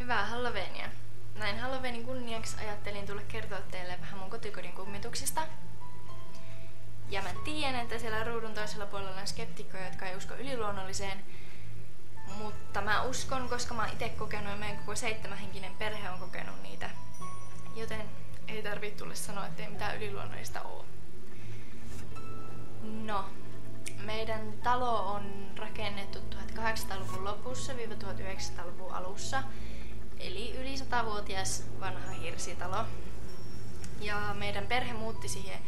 Hyvää Halloweenia! Näin Halloweenin kunniaksi ajattelin tulla kertoa teille vähän mun kotikodin kummituksista. Ja mä tiedän, että siellä ruudun toisella puolella on skeptikkoja, jotka ei usko yliluonnolliseen. Mutta mä uskon, koska mä oon ite kokenut ja meidän koko 7-henkinen perhe on kokenut niitä. Joten ei tarvitse tulla sanoa, ettei mitään yliluonnollista oo. No, meidän talo on rakennettu 1800-luvun lopussa - 1900-luvun alussa. Eli yli 100-vuotias vanha hirsitalo. Ja meidän perhe muutti siihen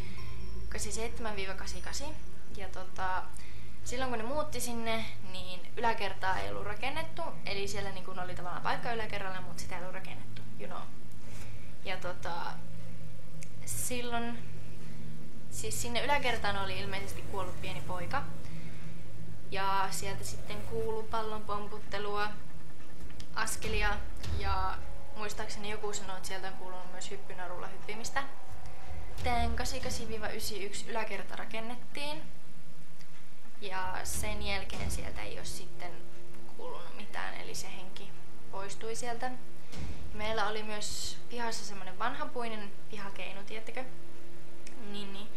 87-88. Ja silloin kun ne muutti sinne, niin yläkertaa ei ollut rakennettu. Eli siellä niin kun oli tavallaan paikka yläkerralla, mutta sitä ei ollut rakennettu. You know. Ja silloin siis sinne yläkertaan oli ilmeisesti kuollut pieni poika. Ja sieltä sitten kuului pallon pomputtelua, askelia ja muistaakseni joku sanoi, että sieltä on kuulunut myös hyppynarulla hyppimistä. Sitten 88-91 yläkerta rakennettiin ja sen jälkeen sieltä ei ole sitten kuulunut mitään, eli se henki poistui sieltä. Meillä oli myös pihassa semmoinen vanhapuinen pihakeinu, tiedättekö? Niin.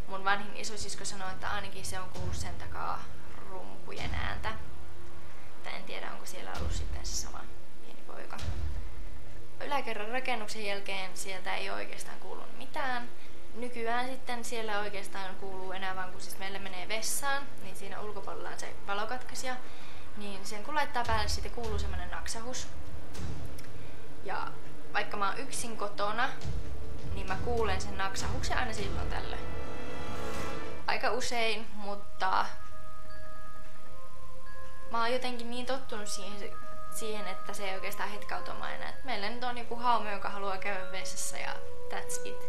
Mun vanhin isosisko sanoi, että ainakin se on kuullut sen takaa rumpujen ääntä. En tiedä, onko siellä ollut sitten se sama pieni poika. Yläkerran rakennuksen jälkeen sieltä ei oikeastaan kuulunut mitään. Nykyään sitten siellä oikeastaan kuuluu enää vaan, kun siis meillä menee vessaan, niin siinä ulkopuolella on se valokatkaisija. Niin sen kun laittaa päälle, sitten kuuluu semmonen naksahus. Ja vaikka mä oon yksin kotona, niin mä kuulen sen naksahuksen aina silloin tällöin. Aika usein, mutta mä oon jotenkin niin tottunut siihen, että se ei oikeastaan hetkautumaan enää. Et meillä nyt on joku haume, joka haluaa käydä vessassa ja that's it.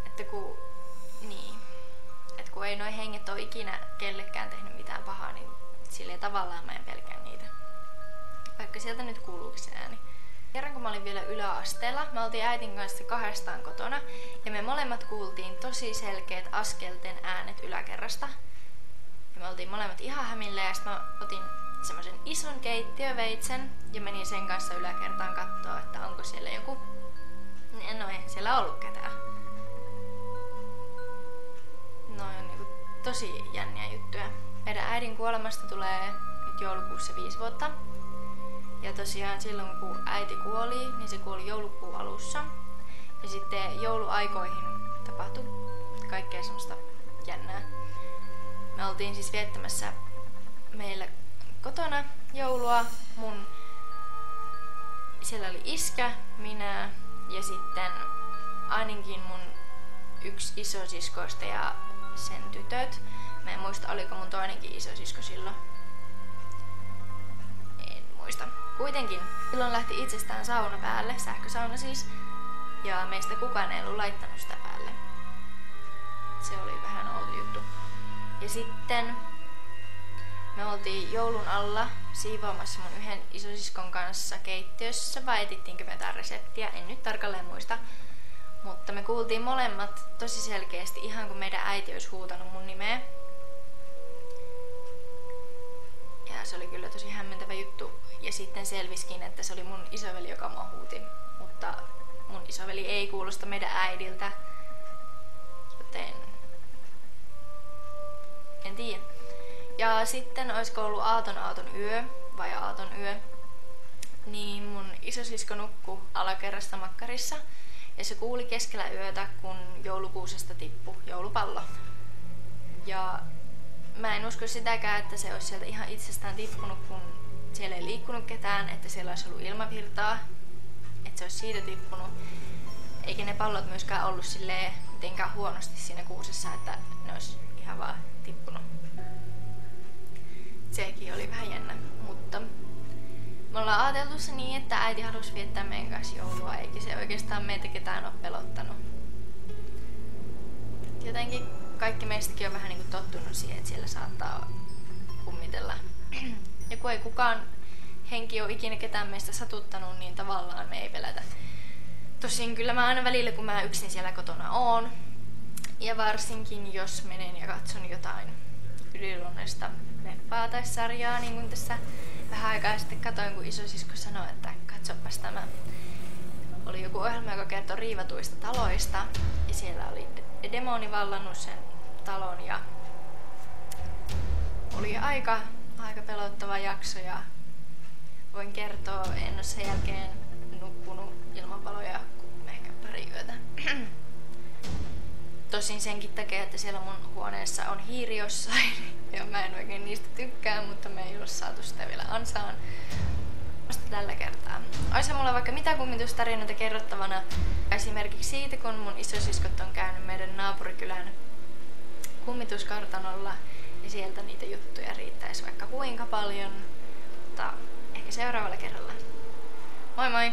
Että kun ei noi henget ole ikinä kellekään tehnyt mitään pahaa, niin silleen tavallaan mä en pelkää niitä. Vaikka sieltä nyt kuuluukin se ääni. Kerran kun mä olin vielä yläasteella, me oltiin äitin kanssa kahdestaan kotona ja me molemmat kuultiin tosi selkeät askelten äänet yläkerrasta. Ja me oltiin molemmat ihan hämillä ja sitten mä otin semmoisen ison keittiöveitsen ja menin sen kanssa yläkertaan kattoo, että onko siellä joku. No ei siellä ollut ketään. No on niinku tosi jänniä juttuja. Meidän äidin kuolemasta tulee nyt joulukuussa 5 vuotta. Ja tosiaan silloin kun äiti kuoli, niin se kuoli joulukuun alussa. Ja sitten jouluaikoihin tapahtui kaikkea semmoista jännää. Me oltiin siis viettämässä meillä kotona joulua. Siellä oli iskä, minä ja sitten ainakin mun yksi isosiskoista ja sen tytöt. Mä en muista, oliko mun toinenkin isosisko silloin. En muista. Kuitenkin silloin lähti itsestään sauna päälle, sähkösauna siis, ja meistä kukaan ei ollut laittanut sitä päälle. Se oli vähän outo juttu. Ja sitten me oltiin joulun alla siivoamassa mun yhden isosiskon kanssa keittiössä, vai etittiinkö me jotain reseptiä, en nyt tarkalleen muista. Mutta me kuultiin molemmat tosi selkeästi, ihan kun meidän äiti olisi huutanut mun nimeä. Ja se oli kyllä tosi hämmentävä juttu. Ja sitten selviskin, että se oli mun isoveli, joka mua huuti. Mutta mun isoveli ei kuulosta meidän äidiltä. Joten en tiedä. Ja sitten olisiko ollut aaton yö vai aaton yö, niin mun isosisko nukkui alakerrasta makkarissa. Ja se kuuli keskellä yötä, kun joulukuusesta tippui joulupallo. Ja mä en usko sitäkään, että se olisi sieltä ihan itsestään tippunut, kun siellä ei liikkunut ketään, että siellä olisi ollut ilmavirtaa, että se olisi siitä tippunut. Eikä ne pallot myöskään ollut silleen mitenkään huonosti siinä kuusessa, että ne olisi ihan vaan tippunut. Sekin oli vähän jännä, mutta me ollaan ajateltu se niin, että äiti halusi viettää meidän kanssa joulua, eikä se oikeastaan meitä ketään ole pelottanut. Jotenkin kaikki meistäkin on vähän niin kuin tottunut siihen, että siellä saattaa kummitella. Ja kun ei kukaan henki ole ikinä ketään meistä satuttanut, niin tavallaan me ei pelätä. Tosin kyllä mä aina välillä, kun mä yksin siellä kotona oon, ja varsinkin jos menen ja katson jotain yliluonnollista leffaa tai sarjaa, niin kuin tässä vähän aikaa sitten katoin, kun isosisko sanoi, että katsopas tämä. Oli joku ohjelma, joka kertoi riivatuista taloista. Ja siellä oli demoni vallannut sen talon ja oli aika pelottava jakso ja voin kertoa, en ole sen jälkeen nukkunut ilman valoja kuin ehkä pari yötä. Tosin senkin takia, että siellä mun huoneessa on hiiri jossain ja mä en oikein niistä tykkää, mutta me ei ole saatu sitä vielä ansaan vasta tällä kertaa. Oisa mulla vaikka mitä kummitustarinoita kerrottavana, esimerkiksi siitä, kun mun isosiskot on käynyt meidän naapurikylän kummituskartanolla ja sieltä niitä juttuja riittäisi vaikka kuinka paljon, mutta ehkä seuraavalla kerralla. Moi moi!